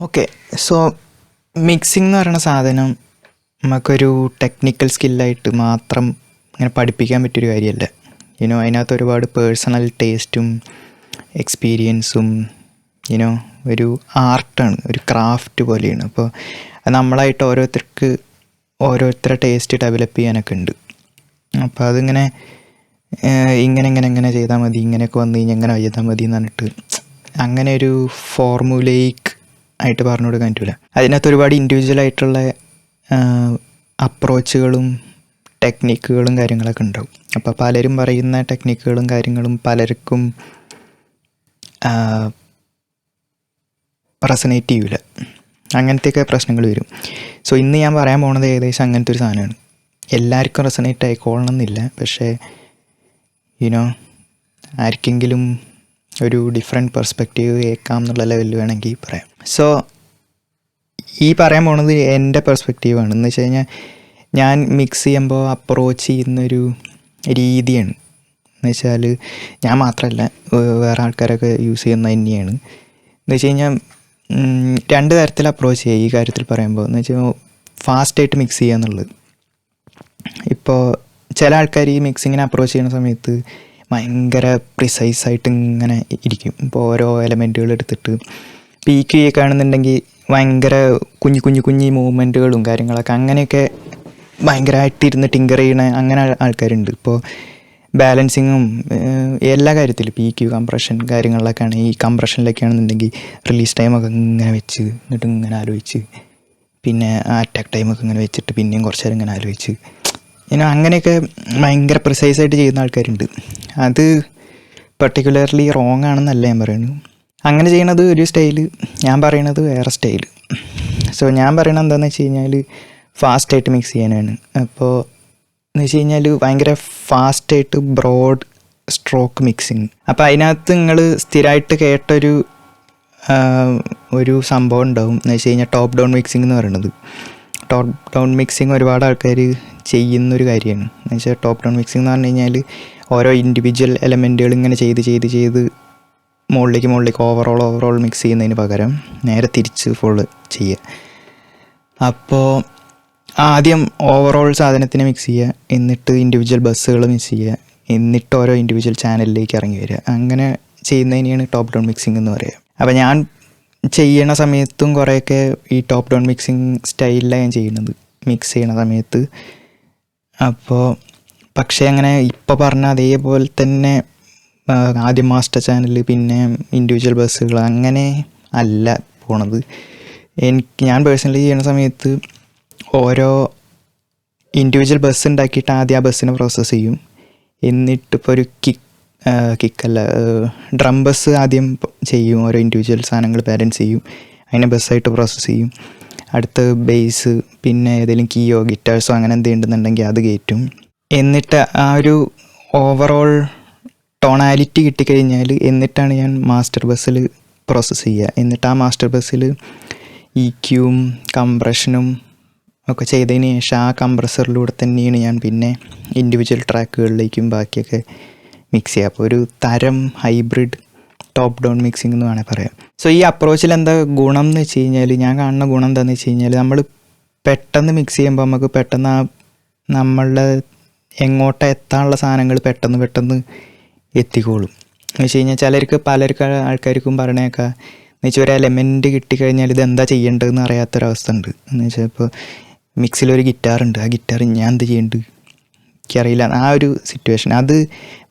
Okay. So mixing എന്ന് പറയുന്ന സാധനം നമുക്കൊരു ടെക്നിക്കൽ സ്കില്ലായിട്ട് മാത്രം ഇങ്ങനെ പഠിപ്പിക്കാൻ പറ്റിയൊരു കാര്യമല്ല. അതിനകത്ത് ഒരുപാട് പേഴ്സണൽ ടേസ്റ്റും എക്സ്പീരിയൻസും ഒരു ആർട്ടാണ്, ഒരു ക്രാഫ്റ്റ് പോലെയാണ്. അപ്പോൾ നമ്മളായിട്ട് ഓരോരുത്തരുടെ ടേസ്റ്റ് ഡെവലപ്പ് ചെയ്യാനൊക്കെ ഉണ്ട്. അപ്പോൾ അതിങ്ങനെ ഇങ്ങനെ ചെയ്താൽ മതി, ഇങ്ങനെയൊക്കെ വന്നു കഴിഞ്ഞാൽ എങ്ങനെ ചെയ്താൽ മതി എന്ന് പറഞ്ഞിട്ട് അങ്ങനെ ഒരു ഫോർമുലയിക് ആയിട്ട് പറഞ്ഞു കൊടുക്കാൻ പറ്റില്ല. അതിനകത്ത് ഒരുപാട് ഇൻഡിവിജ്വൽ ആയിട്ടുള്ള അപ്രോച്ചുകളും ടെക്നിക്കുകളും കാര്യങ്ങളൊക്കെ ഉണ്ടാവും. അപ്പോൾ പലരും പറയുന്ന ടെക്നിക്കുകളും കാര്യങ്ങളും പലർക്കും റെസനേറ്റ് ചെയ്യില്ല. അങ്ങനത്തെയൊക്കെ പ്രശ്നങ്ങൾ വരും. സോ ഇന്ന് ഞാൻ പറയാൻ പോണത് ഏകദേശം അങ്ങനത്തെ ഒരു സാധനമാണ്. എല്ലാവർക്കും റെസനേറ്റ് ആയിക്കോളണം എന്നില്ല, പക്ഷേ ആർക്കെങ്കിലും ഒരു ഡിഫറെൻറ്റ് പെർസ്പെക്റ്റീവ് കേൾക്കാം എന്നുള്ള ലെവലിൽ വേണമെങ്കിൽ പറയാം. സോ ഈ പറയാൻ പോണത് എൻ്റെ പെർസ്പെക്റ്റീവാണ്. എന്ന് വെച്ച് കഴിഞ്ഞാൽ ഞാൻ മിക്സ് ചെയ്യുമ്പോൾ അപ്രോച്ച് ചെയ്യുന്നൊരു രീതിയാണ്. എന്ന് വെച്ചാൽ ഞാൻ മാത്രമല്ല, വേറെ ആൾക്കാരൊക്കെ യൂസ് ചെയ്യുന്നത് തന്നെയാണ്. എന്ന് വെച്ച് കഴിഞ്ഞാൽ രണ്ട് തരത്തിൽ അപ്രോച്ച് ചെയ്യുക ഈ കാര്യത്തിൽ പറയുമ്പോൾ. എന്ന് വെച്ചാൽ ഫാസ്റ്റായിട്ട് മിക്സ് ചെയ്യുക എന്നുള്ളത്. ഇപ്പോൾ ചില ആൾക്കാർ ഈ മിക്സിങ്ങിനെ അപ്രോച്ച് ചെയ്യുന്ന സമയത്ത് ഭയങ്കര പ്രിസൈസായിട്ട് ഇങ്ങനെ ഇരിക്കും. ഇപ്പോൾ ഓരോ എലമെൻറ്റുകൾ എടുത്തിട്ട് പീക്ക് കാണുന്നുണ്ടെങ്കിൽ ഭയങ്കര കുഞ്ഞി മൂവ്മെൻറ്റുകളും കാര്യങ്ങളൊക്കെ അങ്ങനെയൊക്കെ ഭയങ്കരമായിട്ട് ഇരുന്ന് ടിങ്കർ ചെയ്യണ അങ്ങനെ ആൾക്കാരുണ്ട്. ഇപ്പോൾ ബാലൻസിങ്ങും എല്ലാ കാര്യത്തിലും PQ കംപ്രഷൻ കാര്യങ്ങളിലൊക്കെയാണ്. ഈ കംപ്രഷനിലൊക്കെയാണെന്നുണ്ടെങ്കിൽ റിലീസ് ടൈമൊക്കെ ഇങ്ങനെ വെച്ച് എന്നിട്ട് ഇങ്ങനെ ആലോചിച്ച്, പിന്നെ അറ്റാക്ക് ടൈമൊക്കെ ഇങ്ങനെ വെച്ചിട്ട് പിന്നെയും കുറച്ച് നേരം ഇങ്ങനെ ആലോചിച്ച് അങ്ങനെയൊക്കെ ഭയങ്കര പ്രിസൈസായിട്ട് ചെയ്യുന്ന ആൾക്കാരുണ്ട്. അത് പെർട്ടിക്കുലർലി റോങ് ആണെന്നല്ല ഞാൻ പറയുന്നത്. അങ്ങനെ ചെയ്യണത് ഒരു സ്റ്റൈല്, ഞാൻ പറയണത് വേറെ സ്റ്റൈല്. സോ ഞാൻ പറയണത് എന്താണെന്ന് വെച്ച് കഴിഞ്ഞാൽ ഫാസ്റ്റായിട്ട് മിക്സ് ചെയ്യാനാണ്. അപ്പോൾ എന്ന് വെച്ച് കഴിഞ്ഞാൽ ഭയങ്കര ഫാസ്റ്റായിട്ട് ബ്രോഡ് സ്ട്രോക്ക് മിക്സിങ്. അപ്പോൾ അതിനകത്ത് നിങ്ങൾ സ്ഥിരമായിട്ട് കേട്ടൊരു സംഭവം ഉണ്ടാവും. എന്ന് വെച്ച് കഴിഞ്ഞാൽ ടോപ്പ് ഡൗൺ മിക്സിംഗ് എന്ന് പറയുന്നത്. ടോപ്പ് ഡൗൺ മിക്സിങ് ഒരുപാട് ആൾക്കാർ ചെയ്യുന്നൊരു കാര്യമാണ്. എന്ന് വെച്ചാൽ ടോപ്പ് ഡൗൺ മിക്സിംഗ് എന്ന് പറഞ്ഞു കഴിഞ്ഞാൽ ഓരോ ഇൻഡിവിജ്വൽ എലമെൻറ്റുകൾ ഇങ്ങനെ ചെയ്ത് മുകളിലേക്ക് ഓവറോൾ മിക്സ് ചെയ്യുന്നതിന് പകരം നേരെ തിരിച്ച് ഫുള്ള് ചെയ്യുക. അപ്പോൾ ആദ്യം ഓവറോൾ സാധനത്തിനെ മിക്സ് ചെയ്യുക, എന്നിട്ട് ഇൻഡിവിജ്വൽ ബസ്സുകൾ മിക്സ് ചെയ്യുക, എന്നിട്ട് ഓരോ ഇൻഡിവിജ്വൽ ചാനലിലേക്ക് ഇറങ്ങി വരിക. അങ്ങനെ ചെയ്യുന്നതിനെയാണ് ടോപ്പ് ഡൗൺ മിക്സിംഗ് എന്ന് പറയുക. അപ്പോൾ ഞാൻ ചെയ്യണ സമയത്തും കുറേയൊക്കെ ഈ ടോപ്പ് ഡൗൺ മിക്സിങ് സ്റ്റൈലിലാണ് ഞാൻ ചെയ്യുന്നത് മിക്സ് ചെയ്യണ സമയത്ത്. അപ്പോൾ പക്ഷേ അങ്ങനെ ഇപ്പോൾ പറഞ്ഞ അതേപോലെ തന്നെ ആദ്യം മാസ്റ്റർ ചാനൽ പിന്നെ ഇൻഡിവിജ്വൽ ബസ്സുകൾ അങ്ങനെ അല്ല പോണത്. ഞാൻ പേഴ്സണലി ചെയ്യണ സമയത്ത് ഓരോ ഇൻഡിവിജ്വൽ ബസ് ഉണ്ടാക്കിയിട്ട് ആദ്യം ആ ബസ്സിനെ പ്രോസസ്സ് ചെയ്യും. എന്നിട്ടിപ്പോൾ ഒരു കിക്കല്ല ഡ്രം ബസ് ആദ്യം ചെയ്യും. ഓരോ ഇൻഡിവിജ്വൽ സാധനങ്ങൾ ബാലൻസ് ചെയ്യും, അതിനെ ബസ്സായിട്ട് പ്രോസസ്സ് ചെയ്യും. അടുത്ത് ബേസ്, പിന്നെ ഏതെങ്കിലും കീയോ ഗിറ്റാർസോ അങ്ങനെ എന്തെങ്കിലുണ്ടെന്നുണ്ടെങ്കിൽ അത് കയറ്റും. എന്നിട്ട് ആ ഒരു ഓവറോൾ ടോണാലിറ്റി കിട്ടിക്കഴിഞ്ഞാൽ എന്നിട്ടാണ് ഞാൻ മാസ്റ്റർ ബസ്സിൽ പ്രോസസ്സ് ചെയ്യുക. എന്നിട്ട് ആ മാസ്റ്റർ ബസ്സിൽ EQയും കംപ്രഷനും ഒക്കെ ചെയ്തതിന് ശേഷം ആ കംപ്രസറിലൂടെ തന്നെയാണ് ഞാൻ പിന്നെ ഇൻഡിവിജ്വൽ ട്രാക്കുകളിലേക്കും ബാക്കിയൊക്കെ മിക്സ് ചെയ്യുക. അപ്പോൾ ഒരു തരം ഹൈബ്രിഡ് ടോപ്പ് ഡൗൺ മിക്സിംഗ് എന്ന് വേണമെങ്കിൽ പറയാം. സോ ഈ അപ്രോച്ചിൽ എന്താ ഗുണം എന്ന് വെച്ച് കഴിഞ്ഞാൽ, ഞാൻ കാണുന്ന ഗുണം എന്താണെന്ന് വെച്ച് കഴിഞ്ഞാൽ, നമ്മൾ പെട്ടെന്ന് മിക്സ് ചെയ്യുമ്പോൾ നമുക്ക് പെട്ടെന്ന് നമ്മളുടെ എങ്ങോട്ട് എത്താനുള്ള സാധനങ്ങൾ പെട്ടെന്ന് എത്തിക്കോളും. എന്ന് വെച്ച് കഴിഞ്ഞാൽ ആൾക്കാർക്കും പറയണേക്കാം എന്ന് വെച്ചാൽ ഒരു എലമെൻറ്റ് കിട്ടിക്കഴിഞ്ഞാൽ ഇത് എന്താ ചെയ്യേണ്ടതെന്ന് അറിയാത്തൊരവസ്ഥ ഉണ്ട്. എന്ന് വെച്ചാൽ ഇപ്പോൾ മിക്സിലൊരു ഗിറ്റാറുണ്ട്, ആ ഗിറ്റാർ ഞാൻ എന്ത് ചെയ്യേണ്ടത് എനിക്കറിയില്ല, ആ ഒരു സിറ്റുവേഷൻ. അത്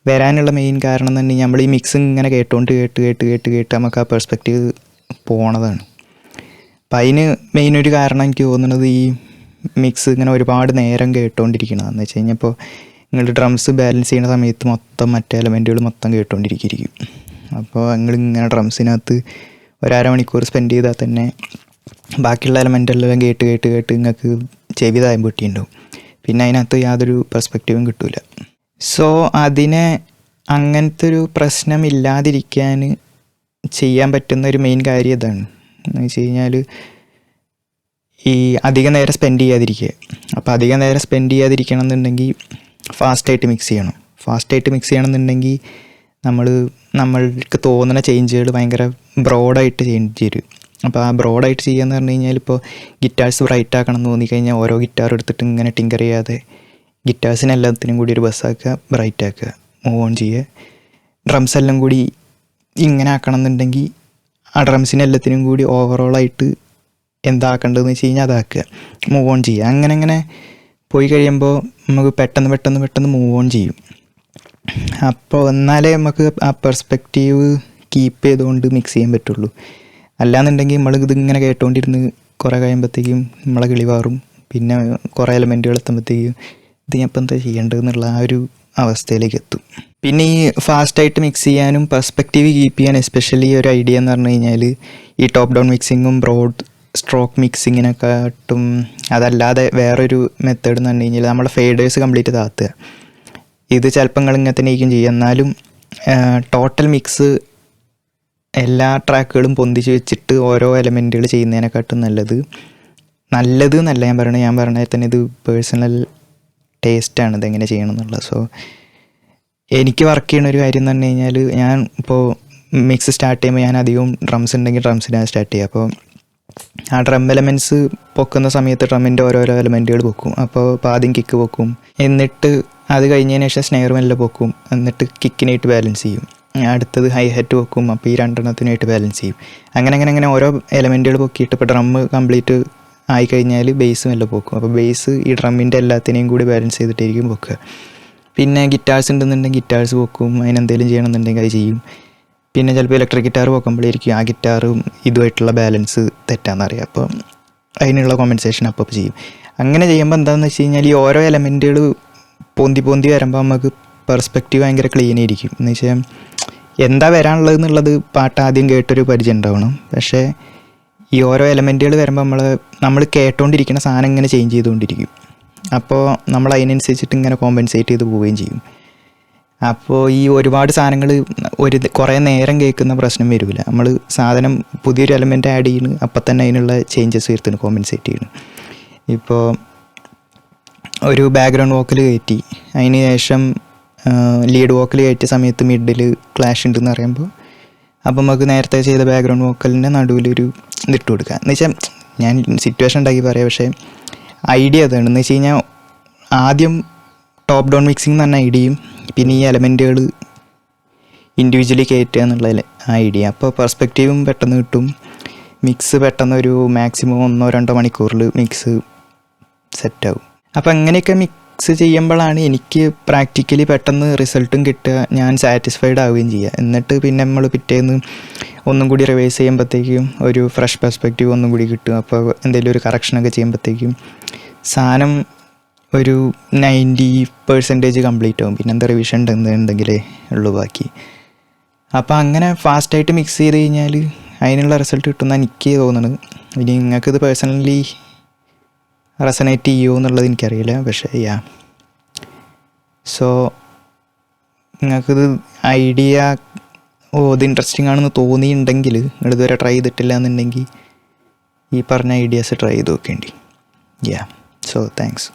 വരാനുള്ള മെയിൻ കാരണം തന്നെ നമ്മൾ ഈ മിക്സ് ഇങ്ങനെ കേട്ട് നമുക്ക് ആ പെർസ്പെക്റ്റീവ് പോണതാണ്. അപ്പം അതിന് മെയിൻ ഒരു കാരണം എനിക്ക് തോന്നുന്നത് ഈ മിക്സ് ഇങ്ങനെ ഒരുപാട് നേരം കേട്ടുകൊണ്ടിരിക്കണതെന്ന് വെച്ച് കഴിഞ്ഞാൽ, ഇപ്പോൾ നിങ്ങൾ ഡ്രംസ് ബാലൻസ് ചെയ്യുന്ന സമയത്ത് മൊത്തം മറ്റേ എലമെൻറ്റുകൾ മൊത്തം കേട്ടുകൊണ്ടിരിക്കും. അപ്പോൾ നിങ്ങളിങ്ങനെ ഡ്രംസിനകത്ത് ഒരു അരമണിക്കൂർ സ്പെൻഡ് ചെയ്താൽ തന്നെ ബാക്കിയുള്ള എലമെൻറ്റെല്ലാം കേട്ട് നിങ്ങൾക്ക് ചെവി തായം പൊട്ടിയിട്ടുണ്ടാവും. പിന്നെ അതിനകത്ത് യാതൊരു പെർസ്പെക്റ്റീവും കിട്ടില്ല. സോ അതിനെ അങ്ങനത്തെ ഒരു പ്രശ്നം ഇല്ലാതിരിക്കാൻ ചെയ്യാൻ പറ്റുന്ന ഒരു മെയിൻ കാര്യം ഇതാണ്. എന്ന് വെച്ച് കഴിഞ്ഞാൽ ഈ അധികം നേരം സ്പെൻഡ് ചെയ്യാതിരിക്കുക. അപ്പോൾ അധികം നേരം സ്പെൻഡ് ചെയ്യാതിരിക്കണം എന്നുണ്ടെങ്കിൽ ഫാസ്റ്റായിട്ട് മിക്സ് ചെയ്യണമെന്നുണ്ടെങ്കിൽ നമ്മൾക്ക് തോന്നുന്ന ചേഞ്ചുകൾ ഭയങ്കര ബ്രോഡായിട്ട് ചെയ്യേണ്ടി വരും. അപ്പോൾ ആ ബ്രോഡായിട്ട് ചെയ്യാന്ന് പറഞ്ഞു കഴിഞ്ഞാൽ ഇപ്പോൾ ഗിറ്റാർസ് ബ്രൈറ്റ് ആക്കണം എന്ന് തോന്നിക്കഴിഞ്ഞാൽ ഓരോ ഗിറ്റാർ എടുത്തിട്ട് ഇങ്ങനെ ടിങ്കർ ചെയ്യാതെ ഗിറ്റാർസിന് എല്ലാത്തിനും കൂടി ഒരു ബസ്സാക്കുക, ബ്രൈറ്റ് ആക്കുക, മൂവ് ഓൺ ചെയ്യുക. ഡ്രംസ് എല്ലാം കൂടി ഇങ്ങനെ ആക്കണം എന്നുണ്ടെങ്കിൽ ആ ഡ്രംസിന് എല്ലാത്തിനും കൂടി ഓവറോളായിട്ട് എന്താക്കേണ്ടതെന്ന് വെച്ച് കഴിഞ്ഞാൽ അതാക്കുക, മൂവ് ഓൺ ചെയ്യുക. അങ്ങനെ പോയി കഴിയുമ്പോൾ നമുക്ക് പെട്ടെന്ന് മൂവ് ഓൺ ചെയ്യും. അപ്പോൾ എന്നാലേ നമുക്ക് ആ പെർസ്പെക്റ്റീവ് കീപ്പ് ചെയ്തുകൊണ്ട് മിക്സ് ചെയ്യാൻ പറ്റുള്ളൂ. അല്ലാന്നുണ്ടെങ്കിൽ നമ്മൾ ഇതിങ്ങനെ കേട്ടുകൊണ്ടിരുന്ന് കുറേ കഴിയുമ്പോഴത്തേക്കും നമ്മളെ കിളി മാറും. പിന്നെ കുറേ എലമെൻറ്റുകൾ എത്തുമ്പോഴത്തേക്കും ഇത് ഞാൻ ഇപ്പം എന്താ ചെയ്യേണ്ടതെന്നുള്ള ആ ഒരു അവസ്ഥയിലേക്ക് എത്തും. പിന്നെ ഈ ഫാസ്റ്റായിട്ട് മിക്സ് ചെയ്യാനും പെർസ്പെക്റ്റീവ് കീപ്പ് ചെയ്യാൻ എസ്പെഷ്യലി ഒരു ഐഡിയ എന്ന് പറഞ്ഞു കഴിഞ്ഞാൽ ഈ ടോപ്പ് ഡൗൺ മിക്സിങ്ങും ബ്രോഡ് സ്ട്രോക്ക് മിക്സിങ്ങിനെക്കാട്ടും അതല്ലാതെ വേറൊരു മെത്തേഡ് എന്ന് പറഞ്ഞു കഴിഞ്ഞാൽ നമ്മളെ ഫേഡേഴ്സ് കംപ്ലീറ്റ് താത്തുക. ഇത് ചിലപ്പോൾ നിങ്ങൾ ഇങ്ങനെ തന്നെ ആയിരിക്കും ചെയ്യുക. എന്നാലും ടോട്ടൽ മിക്സ് എല്ലാ ട്രാക്കുകളും പൊന്തിച്ച് വെച്ചിട്ട് ഓരോ എലമെൻറ്റുകൾ ചെയ്യുന്നതിനെക്കാട്ടും നല്ലത് എന്നല്ല ഞാൻ പറഞ്ഞാൽ തന്നെ ഇത് പേഴ്സണൽ ടേസ്റ്റാണ് ഇതെങ്ങനെ ചെയ്യണം എന്നുള്ളത്. സോ എനിക്ക് വർക്ക് ചെയ്യുന്ന ഒരു കാര്യം എന്ന് പറഞ്ഞു കഴിഞ്ഞാൽ ഞാൻ ഇപ്പോൾ മിക്സ് സ്റ്റാർട്ട് ചെയ്യുമ്പോൾ ഞാൻ അധികവും ഡ്രംസ് ഉണ്ടെങ്കിൽ ഡ്രംസിനാണ് സ്റ്റാർട്ട് ചെയ്യുക. അപ്പോൾ ആ ഡ്രം എലമെൻറ്റ്സ് പൊക്കുന്ന സമയത്ത് ഡ്രമ്മിൻ്റെ ഓരോരോ എലമെൻറ്റുകൾ പൊക്കും. അപ്പോൾ ആദ്യം കിക്ക് പൊക്കും, എന്നിട്ട് അത് കഴിഞ്ഞതിന് ശേഷം സ്നെയർ മെല്ലെ പൊക്കും, എന്നിട്ട് കിക്കിനായിട്ട് ബാലൻസ് ചെയ്യും. അടുത്തത് ഹൈ ഹെറ്റ് പൊക്കും, അപ്പോൾ ഈ രണ്ടെണ്ണത്തിനായിട്ട് ബാലൻസ് ചെയ്യും. അങ്ങനെ ഓരോ എലമെൻറ്റുകൾ പൊക്കിയിട്ട് ഇപ്പോൾ ഡ്രമ്മ് കംപ്ലീറ്റ് ആയിക്കഴിഞ്ഞാൽ ബേസ് മെല്ലെ പൊക്കും. അപ്പോൾ ബേസ് ഈ ഡ്രമ്മിൻ്റെ എല്ലാത്തിനെയും കൂടി ബാലൻസ് ചെയ്തിട്ടായിരിക്കും പൊക്കുക. പിന്നെ ഗിറ്റാർസ് ഉണ്ടെന്നുണ്ടെങ്കിൽ ഗിറ്റാർസ് പൊക്കും, അതിനെന്തെങ്കിലും ചെയ്യണമെന്നുണ്ടെങ്കിൽ അത് ചെയ്യും. പിന്നെ ചിലപ്പോൾ ഇലക്ട്രിക് ഗിറ്റാർ പൊക്കുമ്പോഴായിരിക്കും ആ ഗിറ്റാറും ഇതുമായിട്ടുള്ള ബാലൻസ് തെറ്റാണെന്നറിയാം. അപ്പോൾ അതിനുള്ള കോമ്പൻസേഷൻ അപ്പോൾ ചെയ്യും. അങ്ങനെ ചെയ്യുമ്പോൾ എന്താണെന്ന് വെച്ച് കഴിഞ്ഞാൽ ഈ ഓരോ എലമെൻറ്റുകൾ പൊന്തി വരുമ്പോൾ നമുക്ക് പെർസ്പെക്റ്റീവ് ഭയങ്കര ക്ലീൻ ആയിരിക്കും. എന്ന് വെച്ചാൽ എന്താ വരാനുള്ളത് എന്നുള്ളത് പാട്ട് ആദ്യം കേട്ടൊരു പരിചയം ഉണ്ടാവണം. പക്ഷേ ഈ ഓരോ എലമെൻറ്റുകൾ വരുമ്പോൾ നമ്മൾ കേട്ടുകൊണ്ടിരിക്കുന്ന സാധനം ഇങ്ങനെ ചേഞ്ച് ചെയ്തുകൊണ്ടിരിക്കും. അപ്പോൾ നമ്മൾ അതിനനുസരിച്ചിട്ട് ഇങ്ങനെ കോമ്പൻസേറ്റ് ചെയ്ത് പോവുകയും ചെയ്യും. അപ്പോൾ ഈ ഒരുപാട് സാധനങ്ങൾ കുറേ നേരം കേൾക്കുന്ന പ്രശ്നം വരില്ല. നമ്മൾ സാധനം പുതിയൊരു എലമെൻറ്റ് ആഡ് ചെയ്യുന്നു, അപ്പം തന്നെ അതിനുള്ള ചേഞ്ചസ് വരുത്തുന്നു, കോമ്പൻസേറ്റ് ചെയ്യുന്നു. ഇപ്പോൾ ഒരു ബാക്ക്ഗ്രൗണ്ട് വോക്കൽ കയറ്റി അതിന് ശേഷം ലീഡ് വോക്കൽ കയറ്റിയ സമയത്ത് മിഡിൽ ക്ലാഷ് ഉണ്ടെന്ന് പറയുമ്പോൾ അപ്പം നമുക്ക് നേരത്തെ ചെയ്ത ബാക്ക്ഗ്രൗണ്ട് വോക്കലിൻ്റെ നടുവിലൊരു ഇതിട്ട് കൊടുക്കുക. എന്ന് വെച്ചാൽ ഞാൻ സിറ്റുവേഷൻ ഉണ്ടാക്കി പറയാം, പക്ഷേ ഐഡിയ അതാണ്. എന്ന് വെച്ച് കഴിഞ്ഞാൽ ആദ്യം ടോപ്പ് ഡൗൺ മിക്സിംഗ് എന്ന് പറഞ്ഞ ഐഡിയയും പിന്നെ ഈ എലമെൻറ്റുകൾ ഇൻഡിവിജ്വലി കയറ്റുക എന്നുള്ള ഐഡിയ. അപ്പോൾ പെർസ്പെക്റ്റീവും പെട്ടെന്ന് കിട്ടും, മിക്സ് പെട്ടെന്ന് ഒരു മാക്സിമം 1-2 മണിക്കൂറിൽ മിക്സ് സെറ്റാവും. അപ്പോൾ അങ്ങനെയൊക്കെ മിക്സ് ചെയ്യുമ്പോഴാണ് എനിക്ക് പ്രാക്ടിക്കലി പെട്ടെന്ന് റിസൾട്ടും കിട്ടുക, ഞാൻ സാറ്റിസ്ഫൈഡ് ആവുകയും ചെയ്യുക. എന്നിട്ട് പിന്നെ നമ്മൾ പിറ്റേന്ന് ഒന്നും കൂടി റിവൈസ് ചെയ്യുമ്പോഴത്തേക്കും ഒരു ഫ്രഷ് പെർസ്പെക്റ്റീവ് ഒന്നും കൂടി കിട്ടും. അപ്പോൾ എന്തെങ്കിലും ഒരു കറക്ഷനൊക്കെ ചെയ്യുമ്പോഴത്തേക്കും സാധനം ഒരു 90% കംപ്ലീറ്റ് ആവും. പിന്നെ എന്താ റിവിഷൻ ഉണ്ടെങ്കിലേ ഉള്ളൂ ബാക്കി. അപ്പോൾ അങ്ങനെ ഫാസ്റ്റായിട്ട് മിക്സ് ചെയ്ത് കഴിഞ്ഞാൽ അതിനുള്ള റിസൾട്ട് കിട്ടുമെന്നാണ് എനിക്ക് തോന്നുന്നത്. ഇനി നിങ്ങൾക്കിത് പേഴ്സണലി റെസനേറ്റ് ചെയ്യുമോ എന്നുള്ളത് എനിക്കറിയില്ല. പക്ഷേ സോ നിങ്ങൾക്കിത് ഐഡിയ ഇത് ഇൻട്രസ്റ്റിംഗ് ആണെന്ന് തോന്നിയിട്ടുണ്ടെങ്കിൽ, നിങ്ങളിതുവരെ ട്രൈ ചെയ്തിട്ടില്ല എന്നുണ്ടെങ്കിൽ ഈ പറഞ്ഞ ഐഡിയാസ് ട്രൈ ചെയ്ത് നോക്കേണ്ടി. So thanks.